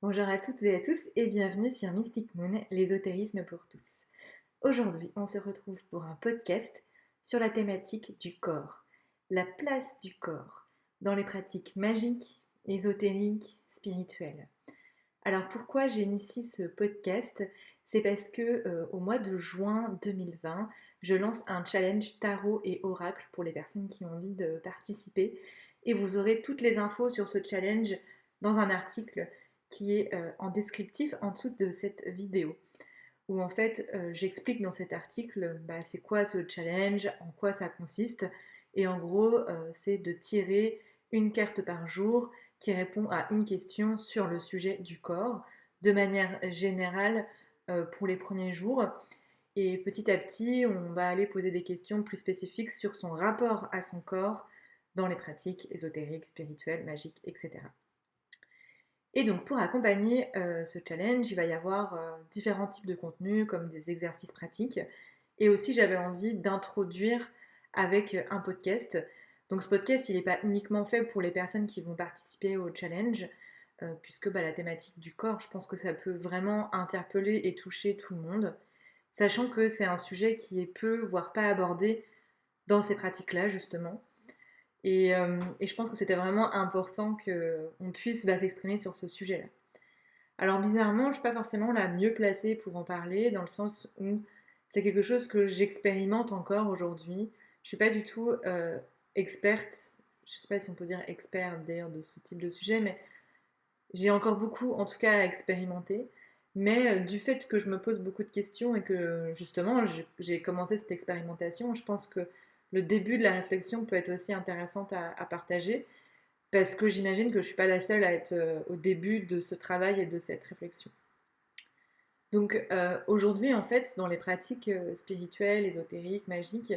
Bonjour à toutes et à tous et bienvenue sur Mystic Moon, l'ésotérisme pour tous. Aujourd'hui, on se retrouve pour un podcast sur la thématique du corps, la place du corps dans les pratiques magiques, ésotériques, spirituelles. Alors pourquoi j'initie ce podcast? C'est parce que au mois de juin 2020, je lance un challenge tarot et oracle pour les personnes qui ont envie de participer et vous aurez toutes les infos sur ce challenge dans un article qui est en descriptif en dessous de cette vidéo où en fait j'explique dans cet article c'est quoi ce challenge, en quoi ça consiste et en gros c'est de tirer une carte par jour qui répond à une question sur le sujet du corps de manière générale pour les premiers jours. Et petit à petit, on va aller poser des questions plus spécifiques sur son rapport à son corps dans les pratiques ésotériques, spirituelles, magiques, etc. Et donc pour accompagner ce challenge, il va y avoir différents types de contenus comme des exercices pratiques. Et aussi j'avais envie d'introduire avec un podcast. Donc ce podcast, il n'est pas uniquement fait pour les personnes qui vont participer au challenge, puisque la thématique du corps, je pense que ça peut vraiment interpeller et toucher tout le monde, sachant que c'est un sujet qui est peu, voire pas abordé dans ces pratiques-là justement. Et je pense que c'était vraiment important qu'on puisse s'exprimer sur ce sujet-là. Alors bizarrement, je ne suis pas forcément la mieux placée pour en parler, dans le sens où c'est quelque chose que j'expérimente encore aujourd'hui. Je ne suis pas du tout experte, je ne sais pas si on peut dire expert d'ailleurs de ce type de sujet, mais j'ai encore beaucoup en tout cas à expérimenter. Mais du fait que je me pose beaucoup de questions et que justement j'ai commencé cette expérimentation, je pense que le début de la réflexion peut être aussi intéressante à partager parce que j'imagine que je ne suis pas la seule à être au début de ce travail et de cette réflexion. Donc aujourd'hui, en fait, dans les pratiques spirituelles, ésotériques, magiques,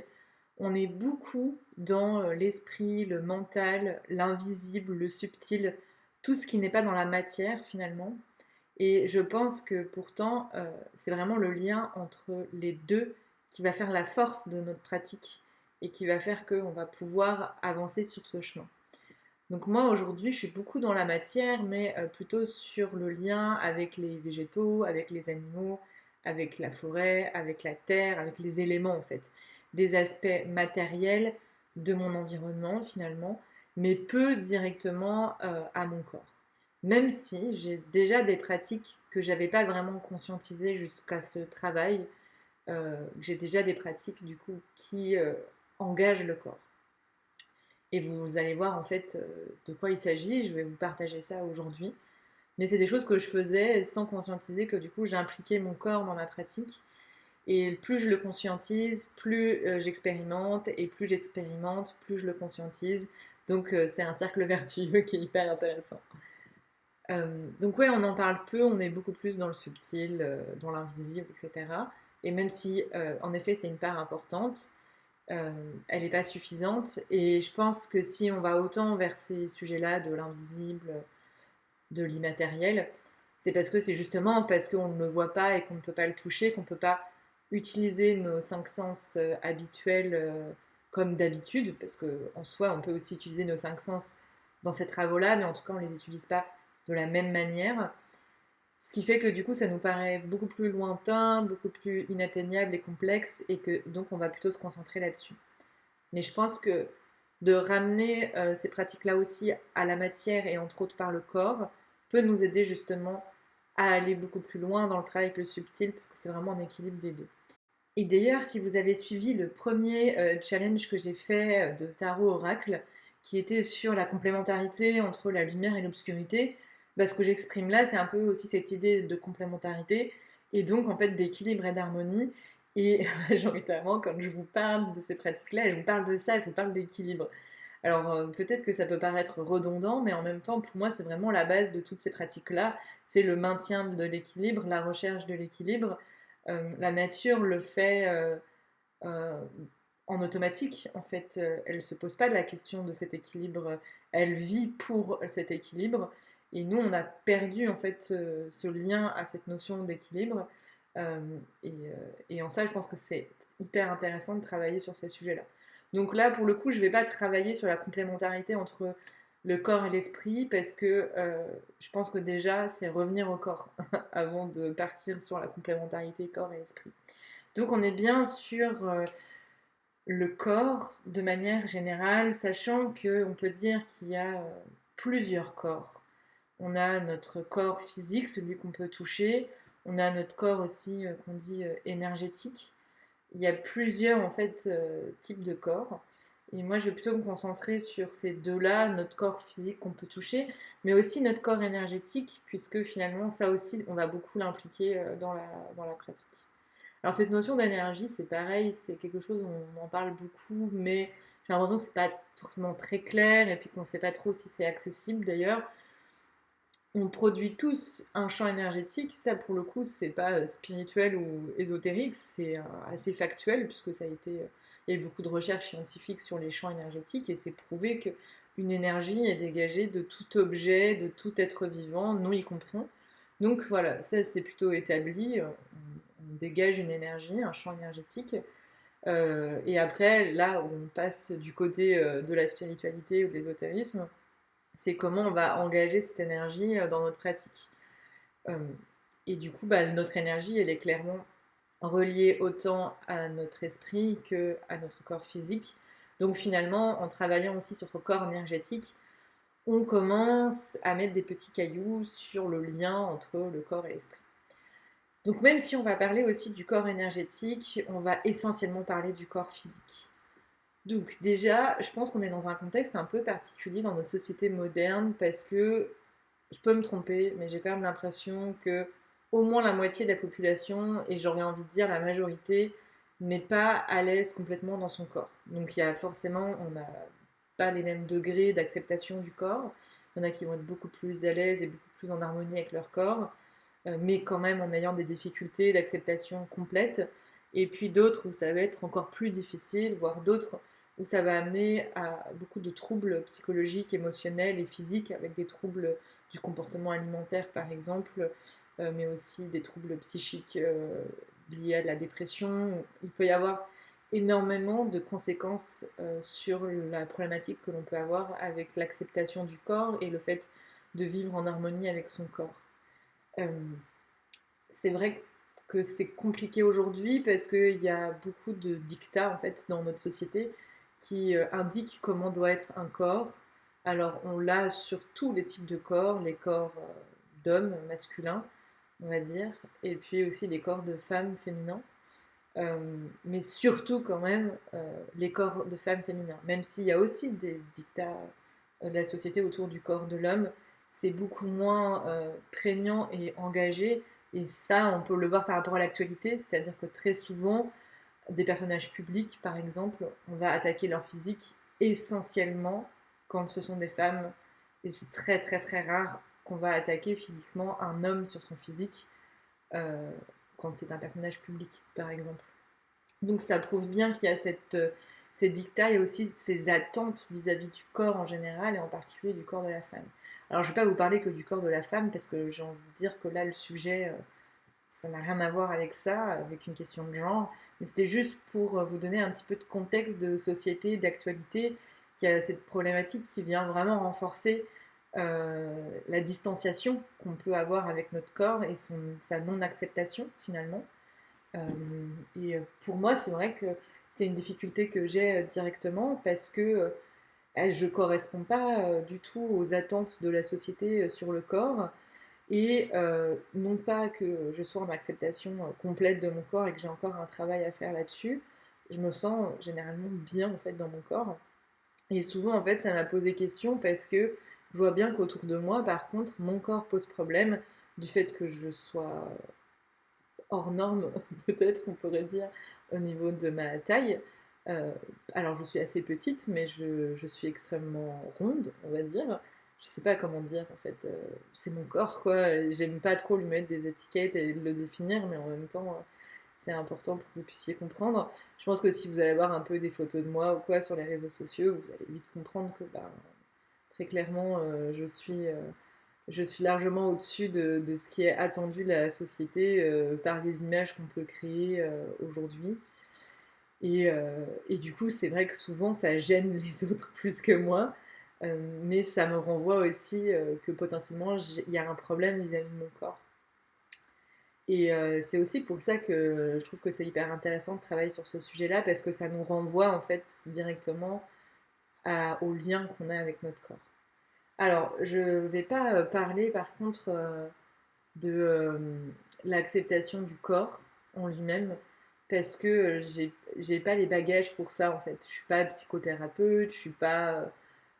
on est beaucoup dans l'esprit, le mental, l'invisible, le subtil, tout ce qui n'est pas dans la matière finalement. Et je pense que pourtant, c'est vraiment le lien entre les deux qui va faire la force de notre pratique et qui va faire qu'on va pouvoir avancer sur ce chemin. Donc moi aujourd'hui je suis beaucoup dans la matière mais plutôt sur le lien avec les végétaux, avec les animaux, avec la forêt, avec la terre, avec les éléments en fait. Des aspects matériels de mon environnement finalement, mais peu directement à mon corps. Même si j'ai déjà des pratiques que j'avais pas vraiment conscientisées jusqu'à ce travail, j'ai déjà des pratiques du coup qui engagent le corps. Et vous allez voir en fait de quoi il s'agit. Je vais vous partager ça aujourd'hui. Mais c'est des choses que je faisais sans conscientiser que du coup j'impliquais mon corps dans ma pratique. Et plus je le conscientise, plus j'expérimente. Et plus j'expérimente, plus je le conscientise. Donc c'est un cercle vertueux qui est hyper intéressant. Donc ouais, on en parle peu, on est beaucoup plus dans le subtil, dans l'invisible, etc. Et même si en effet c'est une part importante, elle n'est pas suffisante. Et je pense que si on va autant vers ces sujets-là, de l'invisible, de l'immatériel, c'est parce que c'est justement parce qu'on ne le voit pas et qu'on ne peut pas le toucher, qu'on ne peut pas utiliser nos cinq sens habituels comme d'habitude, parce qu'en soi, on peut aussi utiliser nos cinq sens dans ces travaux-là, mais en tout cas, on ne les utilise pas de la même manière. Ce qui fait que du coup, ça nous paraît beaucoup plus lointain, beaucoup plus inatteignable et complexe, et que donc on va plutôt se concentrer là-dessus. Mais je pense que de ramener ces pratiques-là aussi à la matière et entre autres par le corps peut nous aider justement à aller beaucoup plus loin dans le travail avec le subtil parce que c'est vraiment un équilibre des deux. Et d'ailleurs, si vous avez suivi le premier challenge que j'ai fait de tarot oracle, qui était sur la complémentarité entre la lumière et l'obscurité, ce que j'exprime là, c'est un peu aussi cette idée de complémentarité et donc en fait d'équilibre et d'harmonie. Et majoritairement, quand je vous parle de ces pratiques-là, je vous parle de ça, je vous parle d'équilibre. Alors peut-être que ça peut paraître redondant, mais en même temps, pour moi, c'est vraiment la base de toutes ces pratiques-là. C'est le maintien de l'équilibre, la recherche de l'équilibre. La nature le fait euh, en automatique. En fait, elle ne se pose pas de la question de cet équilibre. Elle vit pour cet équilibre. Et nous, on a perdu en fait ce lien à cette notion d'équilibre. Euh, et en ça, je pense que c'est hyper intéressant de travailler sur ces sujets-là. Donc là, pour le coup, je ne vais pas travailler sur la complémentarité entre le corps et l'esprit parce que je pense que déjà, c'est revenir au corps avant de partir sur la complémentarité corps et esprit. Donc on est bien sur le corps de manière générale, sachant qu'on peut dire qu'il y a plusieurs corps. On a notre corps physique, celui qu'on peut toucher. On a notre corps aussi qu'on dit énergétique. Il y a plusieurs en fait types de corps. Et moi, je vais plutôt me concentrer sur ces deux-là, notre corps physique qu'on peut toucher, mais aussi notre corps énergétique, puisque finalement, ça aussi, on va beaucoup l'impliquer dans la pratique. Alors cette notion d'énergie, c'est pareil, c'est quelque chose où on en parle beaucoup, mais j'ai l'impression que c'est pas forcément très clair, et puis qu'on ne sait pas trop si c'est accessible d'ailleurs. On produit tous un champ énergétique, ça pour le coup c'est pas spirituel ou ésotérique, c'est assez factuel puisque ça a été, il y a eu beaucoup de recherches scientifiques sur les champs énergétiques et c'est prouvé qu'une énergie est dégagée de tout objet, de tout être vivant, nous y compris. Donc voilà, ça c'est plutôt établi, on dégage une énergie, un champ énergétique. Et après, là où on passe du côté de la spiritualité ou de l'ésotérisme, c'est comment on va engager cette énergie dans notre pratique. Euh, et du coup, bah, notre énergie, elle est clairement reliée autant à notre esprit qu'à notre corps physique. Donc finalement, en travaillant aussi sur ce corps énergétique, on commence à mettre des petits cailloux sur le lien entre le corps et l'esprit. Donc même si on va parler aussi du corps énergétique, on va essentiellement parler du corps physique. Donc déjà, je pense qu'on est dans un contexte un peu particulier dans nos sociétés modernes parce que je peux me tromper, mais j'ai quand même l'impression que au moins la moitié de la population, et j'aurais envie de dire la majorité, n'est pas à l'aise complètement dans son corps. Donc il y a forcément, on n'a pas les mêmes degrés d'acceptation du corps. Il y en a qui vont être beaucoup plus à l'aise et beaucoup plus en harmonie avec leur corps, mais quand même en ayant des difficultés d'acceptation complète. Et puis d'autres où ça va être encore plus difficile, voire d'autres où ça va amener à beaucoup de troubles psychologiques, émotionnels et physiques, avec des troubles du comportement alimentaire par exemple, mais aussi des troubles psychiques liés à de la dépression. Il peut y avoir énormément de conséquences sur la problématique que l'on peut avoir avec l'acceptation du corps et le fait de vivre en harmonie avec son corps. Euh, c'est vrai que c'est compliqué aujourd'hui parce qu'il y a beaucoup de dictats en fait dans notre société qui indiquent comment doit être un corps. Alors on l'a sur tous les types de corps, les corps d'hommes masculins, on va dire, et puis aussi les corps de femmes féminins. Mais surtout quand même les corps de femmes féminins. Même s'il y a aussi des dictats de la société autour du corps de l'homme, c'est beaucoup moins prégnant et engagé. Et ça, on peut le voir par rapport à l'actualité, c'est-à-dire que très souvent, des personnages publics, par exemple, on va attaquer leur physique essentiellement quand ce sont des femmes. Et c'est très très très rare qu'on va attaquer physiquement un homme sur son physique euh, quand c'est un personnage public, par exemple. Donc ça prouve bien qu'il y a ces dictats et aussi ces attentes vis-à-vis du corps en général et en particulier du corps de la femme. Alors je ne vais pas vous parler que du corps de la femme parce que j'ai envie de dire que là le sujet ça n'a rien à voir avec ça, avec une question de genre, mais c'était juste pour vous donner un petit peu de contexte de société, d'actualité, qui a cette problématique qui vient vraiment renforcer la distanciation qu'on peut avoir avec notre corps et sa non-acceptation finalement. Et pour moi, c'est vrai que c'est une difficulté que j'ai directement parce que je ne corresponds pas du tout aux attentes de la société sur le corps. Et non pas que je sois en acceptation complète de mon corps et que j'ai encore un travail à faire là-dessus, je me sens généralement bien en fait dans mon corps. Et souvent en fait ça m'a posé question parce que je vois bien qu'autour de moi par contre mon corps pose problème du fait que je sois hors norme peut-être on pourrait dire au niveau de ma taille. Euh, alors je suis assez petite mais je suis extrêmement ronde on va dire, je sais pas comment dire en fait, c'est mon corps quoi. J'aime pas trop lui mettre des étiquettes et le définir, mais en même temps, c'est important pour que vous puissiez comprendre. Je pense que si vous allez voir un peu des photos de moi ou quoi sur les réseaux sociaux, vous allez vite comprendre que bah, très clairement, je suis largement au-dessus de ce qui est attendu de la société par les images qu'on peut créer aujourd'hui. Et du coup, c'est vrai que souvent, ça gêne les autres plus que moi. Mais ça me renvoie aussi que potentiellement il y a un problème vis-à-vis de mon corps. Et c'est aussi pour ça que je trouve que c'est hyper intéressant de travailler sur ce sujet-là, parce que ça nous renvoie en fait directement au lien qu'on a avec notre corps. Alors, je ne vais pas parler par contre de l'acceptation du corps en lui-même, parce que j'ai pas les bagages pour ça en fait. Je suis pas psychothérapeute, je suis pas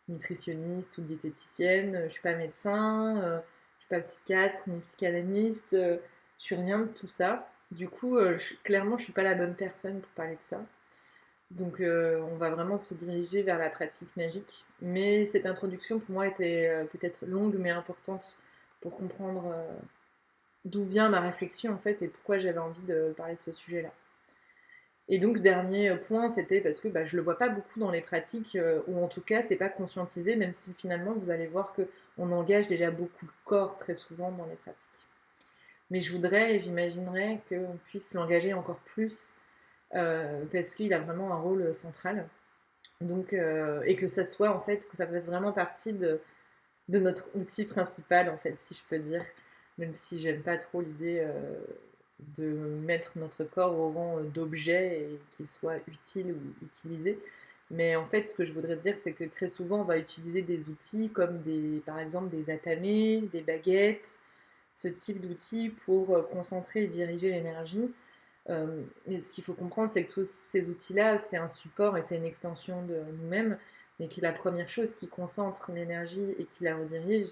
nutritionniste ou diététicienne, je suis pas médecin, je suis pas psychiatre ni psychanalyste, je suis rien de tout ça. Du coup, clairement, je suis pas la bonne personne pour parler de ça. Donc, on va vraiment se diriger vers la pratique magique. Mais cette introduction, pour moi, était peut-être longue, mais importante pour comprendre d'où vient ma réflexion, en fait, et pourquoi j'avais envie de parler de ce sujet-là. Et donc, dernier point, c'était parce que je le vois pas beaucoup dans les pratiques, ou en tout cas, c'est pas conscientisé, même si finalement, vous allez voir qu'on engage déjà beaucoup le corps très souvent dans les pratiques. Mais je voudrais et j'imaginerais qu'on puisse l'engager encore plus, parce qu'il a vraiment un rôle central. Donc, et que ça soit en fait, que ça fasse vraiment partie de notre outil principal, en fait, si je peux dire, même si j'aime pas trop l'idée de mettre notre corps au rang d'objet et qu'il soit utile ou utilisé. Mais en fait, ce que je voudrais dire, c'est que très souvent, on va utiliser des outils comme par exemple des atamés, des baguettes, ce type d'outils pour concentrer et diriger l'énergie. Mais ce qu'il faut comprendre, c'est que tous ces outils-là, c'est un support et c'est une extension de nous-mêmes, mais que la première chose qui concentre l'énergie et qui la redirige,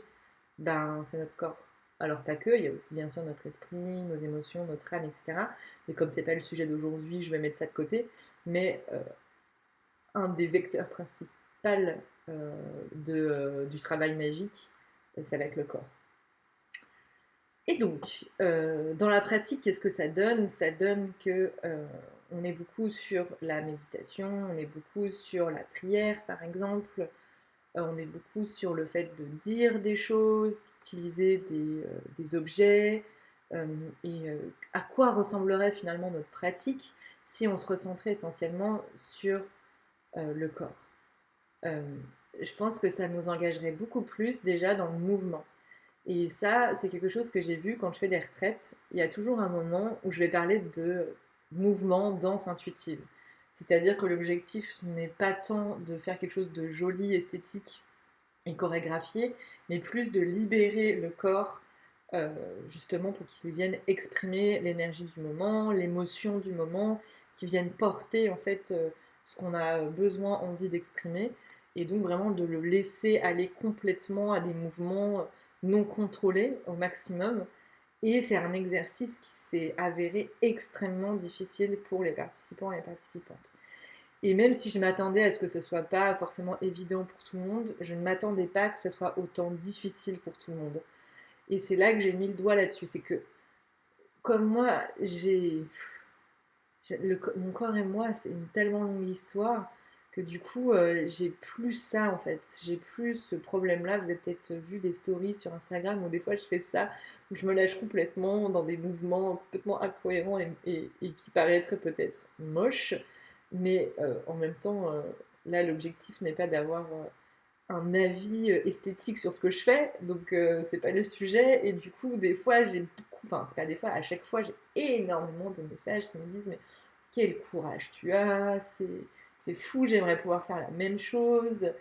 c'est notre corps. Alors pas que, il y a aussi bien sûr notre esprit, nos émotions, notre âme, etc. Mais comme c'est pas le sujet d'aujourd'hui, je vais mettre ça de côté. Mais un des vecteurs principaux du travail magique, ça va être le corps. Et donc, dans la pratique, qu'est-ce que ça donne? Ça donne que on est beaucoup sur la méditation, on est beaucoup sur la prière, par exemple, on est beaucoup sur le fait de dire des choses, d'utiliser des objets, et à quoi ressemblerait finalement notre pratique si on se recentrait essentiellement sur le corps. Euh, je pense que ça nous engagerait beaucoup plus déjà dans le mouvement. Et ça, c'est quelque chose que j'ai vu quand je fais des retraites. Il y a toujours un moment où je vais parler de mouvement, danse intuitive. C'est-à-dire que l'objectif n'est pas tant de faire quelque chose de joli, esthétique et chorégraphié, mais plus de libérer le corps, euh, justement pour qu'il vienne exprimer l'énergie du moment, l'émotion du moment, qu'il vienne porter en fait ce qu'on a besoin, envie d'exprimer, et donc vraiment de le laisser aller complètement à des mouvements non contrôlés au maximum. Et c'est un exercice qui s'est avéré extrêmement difficile pour les participants et les participantes. Et même si je m'attendais à ce que ce soit pas forcément évident pour tout le monde, je ne m'attendais pas que ce soit autant difficile pour tout le monde. Et c'est là que j'ai mis le doigt là-dessus, c'est que comme moi, mon corps et moi, c'est une tellement longue histoire que du coup, j'ai plus ça en fait. J'ai plus ce problème-là. Vous avez peut-être vu des stories sur Instagram où des fois je fais ça, où je me lâche complètement dans des mouvements complètement incohérents et qui paraîtraient peut-être moches. Mais en même temps, là, l'objectif n'est pas d'avoir un avis esthétique sur ce que je fais, donc c'est pas le sujet. Et du coup, des fois, j'ai beaucoup, enfin, c'est pas des fois, à chaque fois, j'ai énormément de messages qui me disent mais quel courage tu as, c'est fou, j'aimerais pouvoir faire la même chose.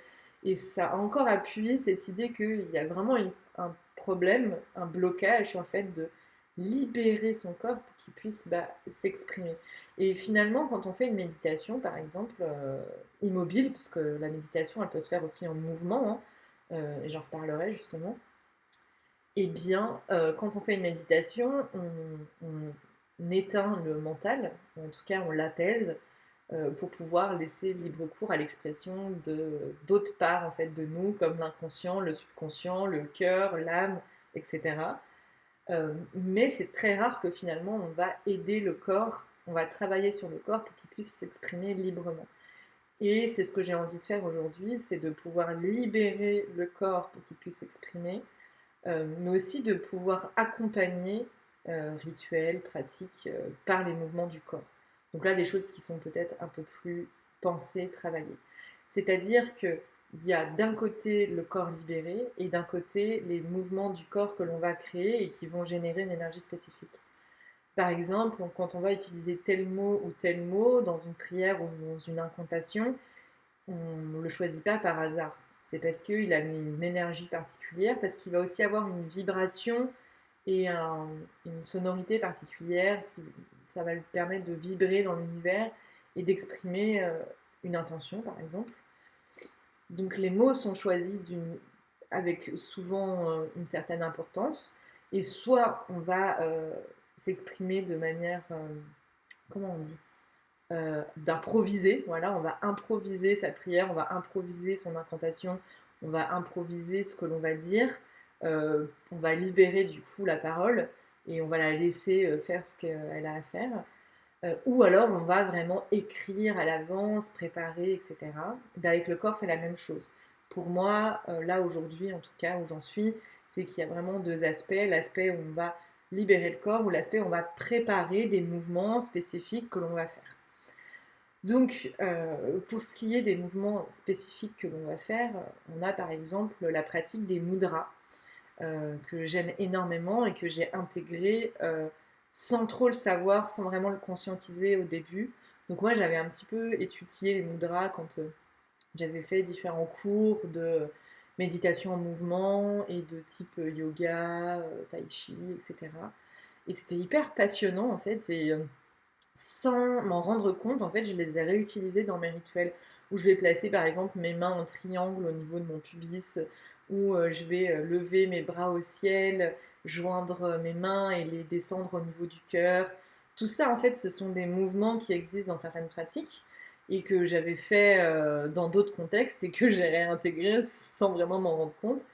Et ça a encore appuyé cette idée qu'il y a vraiment un problème, un blocage sur le fait de libérer son corps pour qu'il puisse s'exprimer. Et finalement, quand on fait une méditation, par exemple, immobile, parce que la méditation, elle peut se faire aussi en mouvement, hein, et j'en reparlerai justement, eh bien, quand on fait une méditation, on éteint le mental, en tout cas on l'apaise, pour pouvoir laisser libre cours à l'expression d'autres parts en fait, de nous, comme l'inconscient, le subconscient, le cœur, l'âme, etc. Mais c'est très rare que finalement on va aider le corps, on va travailler sur le corps pour qu'il puisse s'exprimer librement. Et c'est ce que j'ai envie de faire aujourd'hui, c'est de pouvoir libérer le corps pour qu'il puisse s'exprimer, mais aussi de pouvoir accompagner rituels, pratiques par les mouvements du corps. Donc là, des choses qui sont peut-être un peu plus pensées, travaillées. C'est-à-dire qu'il il y a d'un côté le corps libéré et d'un côté les mouvements du corps que l'on va créer et qui vont générer une énergie spécifique. Par exemple, quand on va utiliser tel mot ou tel mot dans une prière ou dans une incantation, on ne le choisit pas par hasard. C'est parce qu'il a une énergie particulière, parce qu'il va aussi avoir une vibration et une sonorité particulière ça va lui permettre de vibrer dans l'univers et d'exprimer une intention, par exemple. Donc les mots sont choisis avec souvent une certaine importance, et soit on va s'exprimer de manière, comment on dit, d'improviser, voilà, on va improviser sa prière, on va improviser son incantation, on va improviser ce que l'on va dire, on va libérer du coup la parole et on va la laisser faire ce qu'elle a à faire. Ou alors on va vraiment écrire à l'avance, préparer, etc. Et avec le corps, c'est la même chose. Pour moi, là aujourd'hui, en tout cas où j'en suis, c'est qu'il y a vraiment deux aspects. L'aspect où on va libérer le corps ou l'aspect où on va préparer des mouvements spécifiques que l'on va faire. Donc, pour ce qui est des mouvements spécifiques que l'on va faire, on a par exemple la pratique des mudras, que j'aime énormément et que j'ai intégré sans trop le savoir, sans vraiment le conscientiser au début. Donc moi, j'avais un petit peu étudié les mudras quand j'avais fait différents cours de méditation en mouvement et de type yoga, tai chi, etc. Et c'était hyper passionnant en fait. Et sans m'en rendre compte, en fait, je les ai réutilisés dans mes rituels, où je vais placer par exemple mes mains en triangle au niveau de mon pubis, où je vais lever mes bras au ciel, joindre mes mains et les descendre au niveau du cœur. Tout ça, en fait, ce sont des mouvements qui existent dans certaines pratiques et que j'avais fait dans d'autres contextes et que j'ai réintégré sans vraiment m'en rendre compte.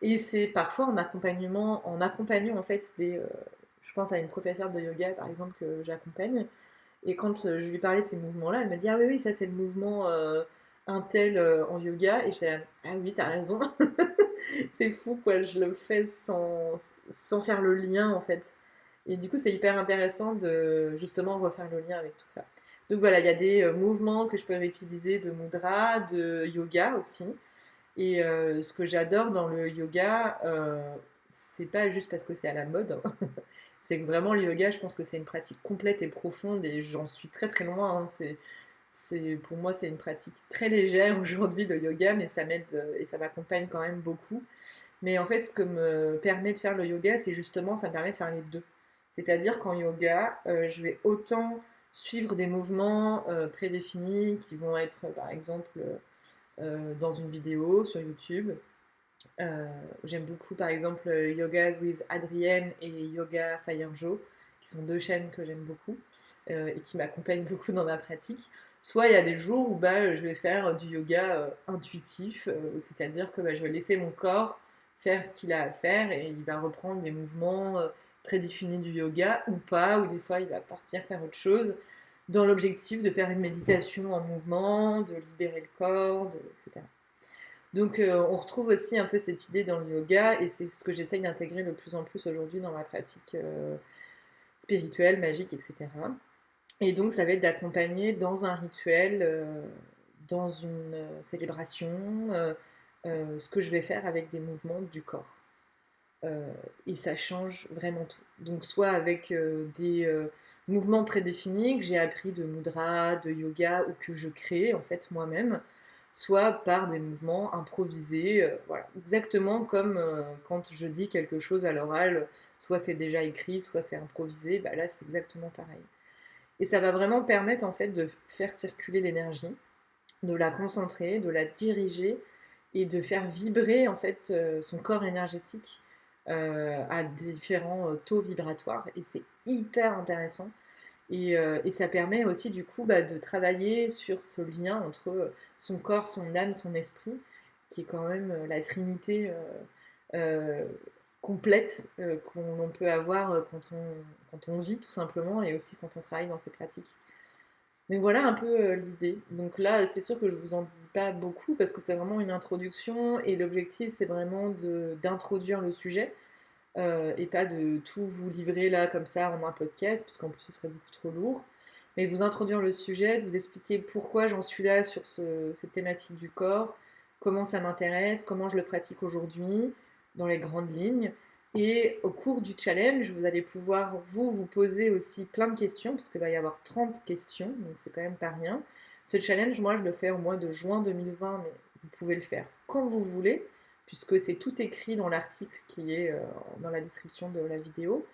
Et c'est parfois en accompagnant en fait je pense à une professeure de yoga par exemple que j'accompagne, et quand je lui parlais de ces mouvements-là, elle m'a dit: ah oui, oui, ça c'est le mouvement un tel en yoga. Et j'étais là: ah oui, t'as raison. C'est fou, quoi. Je le fais sans faire le lien, en fait. Et du coup, c'est hyper intéressant de justement refaire le lien avec tout ça. Donc voilà, il y a des mouvements que je peux réutiliser de mudra, de yoga aussi. Et ce que j'adore dans le yoga, c'est pas juste parce que c'est à la mode, hein. C'est que vraiment le yoga, je pense que c'est une pratique complète et profonde et j'en suis très très loin, hein. Pour moi, c'est une pratique très légère aujourd'hui le yoga, mais ça m'aide et ça m'accompagne quand même beaucoup. Mais en fait, ce que me permet de faire le yoga, c'est justement, ça me permet de faire les deux. C'est-à-dire qu'en yoga, je vais autant suivre des mouvements prédéfinis qui vont être, par exemple, dans une vidéo sur YouTube. J'aime beaucoup par exemple Yogas with Adrienne et Yoga Fire Joe, qui sont deux chaînes que j'aime beaucoup et qui m'accompagnent beaucoup dans ma pratique. Soit il y a des jours où je vais faire du yoga intuitif, c'est-à-dire que je vais laisser mon corps faire ce qu'il a à faire et il va reprendre des mouvements prédéfinis du yoga ou pas, ou des fois il va partir faire autre chose dans l'objectif de faire une méditation en mouvement, de libérer le corps, etc. Donc on retrouve aussi un peu cette idée dans le yoga et c'est ce que j'essaye d'intégrer le plus en plus aujourd'hui dans ma pratique spirituelle, magique, etc. Et donc ça va être d'accompagner dans un rituel, dans une célébration, ce que je vais faire avec des mouvements du corps. Et ça change vraiment tout. Donc soit avec des mouvements prédéfinis que j'ai appris de mudra, de yoga ou que je crée en fait moi-même, soit par des mouvements improvisés, voilà. Exactement comme quand je dis quelque chose à l'oral, soit c'est déjà écrit, soit c'est improvisé, là c'est exactement pareil. Et ça va vraiment permettre en fait de faire circuler l'énergie, de la concentrer, de la diriger et de faire vibrer en fait son corps énergétique à différents taux vibratoires. Et c'est hyper intéressant. Et ça permet aussi du coup de travailler sur ce lien entre son corps, son âme, son esprit, qui est quand même la trinité euh, complète qu'on peut avoir quand on vit tout simplement et aussi quand on travaille dans ces pratiques. Donc voilà un peu l'idée. Donc là, c'est sûr que je vous en dis pas beaucoup parce que c'est vraiment une introduction et l'objectif c'est vraiment d'introduire le sujet et pas de tout vous livrer là comme ça en un podcast, puisqu'en plus ce serait beaucoup trop lourd. Mais de vous introduire le sujet, de vous expliquer pourquoi j'en suis là sur cette thématique du corps, comment ça m'intéresse, comment je le pratique aujourd'hui, dans les grandes lignes. Et au cours du challenge, vous allez pouvoir vous poser aussi plein de questions, parce qu'il va y avoir 30 questions, donc c'est quand même pas rien. Ce challenge, moi, je le fais au mois de juin 2020, mais vous pouvez le faire quand vous voulez, puisque c'est tout écrit dans l'article qui est dans la description de la vidéo.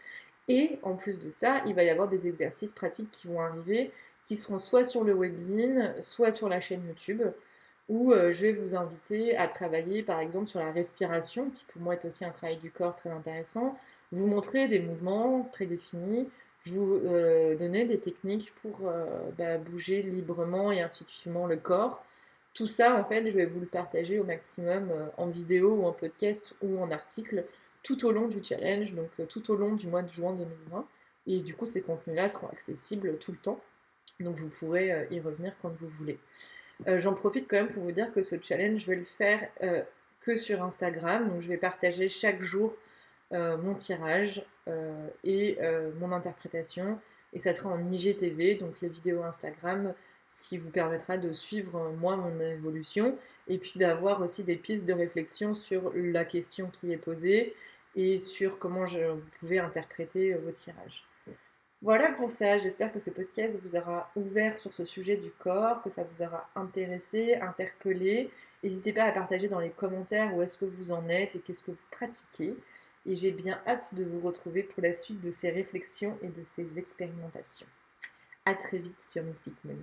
Et en plus de ça, il va y avoir des exercices pratiques qui vont arriver, qui seront soit sur le webzine, soit sur la chaîne YouTube, où je vais vous inviter à travailler par exemple sur la respiration, qui pour moi est aussi un travail du corps très intéressant, vous montrer des mouvements prédéfinis, vous donner des techniques pour bouger librement et intuitivement le corps. Tout ça, en fait, je vais vous le partager au maximum en vidéo ou en podcast ou en article tout au long du challenge, donc tout au long du mois de juin 2020. Et du coup, ces contenus-là seront accessibles tout le temps, donc vous pourrez y revenir quand vous voulez. J'en profite quand même pour vous dire que ce challenge, je vais le faire que sur Instagram, donc je vais partager chaque jour mon tirage et mon interprétation, et ça sera en IGTV, donc les vidéos Instagram, ce qui vous permettra de suivre moi mon évolution et puis d'avoir aussi des pistes de réflexion sur la question qui est posée et sur comment vous pouvez interpréter vos tirages. Voilà pour ça, j'espère que ce podcast vous aura ouvert sur ce sujet du corps, que ça vous aura intéressé, interpellé. N'hésitez pas à partager dans les commentaires où est-ce que vous en êtes et qu'est-ce que vous pratiquez. Et j'ai bien hâte de vous retrouver pour la suite de ces réflexions et de ces expérimentations. A très vite sur Mystic Moon.